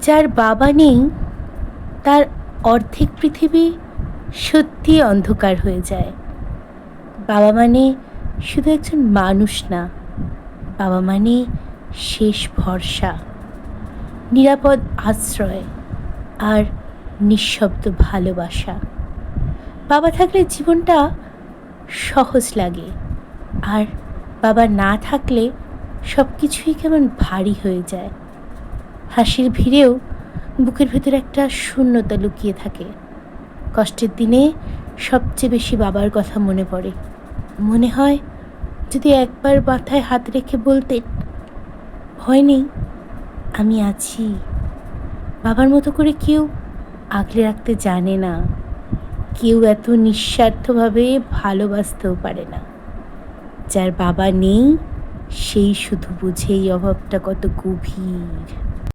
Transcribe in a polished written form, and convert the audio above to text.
যার বাবা নেই তার অর্ধেক পৃথিবী সত্যিই অন্ধকার হয়ে যায়। বাবা মানে শুধু একজন মানুষ না, বাবা মানে শেষ ভরসা, নিরাপদ আশ্রয় আর নিঃশব্দ ভালোবাসা। বাবা থাকলে জীবনটা সহজ লাগে, আর বাবা না থাকলে সব কিছুই কেমন ভারী হয়ে যায়। হাসির ভিড়েও বুকের ভেতর একটা শূন্যতা লুকিয়ে থাকে। কষ্টের দিনে সবচেয়ে বেশি বাবার কথা মনে পড়ে। মনে হয় যদি একবার মাথায় হাত রেখে বলতেন, ভয় নেই, আমি আছি। বাবার মতো করে কেউ আগলে রাখতে জানে না, কেউ এত নিঃস্বার্থভাবে ভালোবাসতেও পারে না। যার বাবা নেই সেই শুধু বুঝে এই অভাবটা কত গভীর।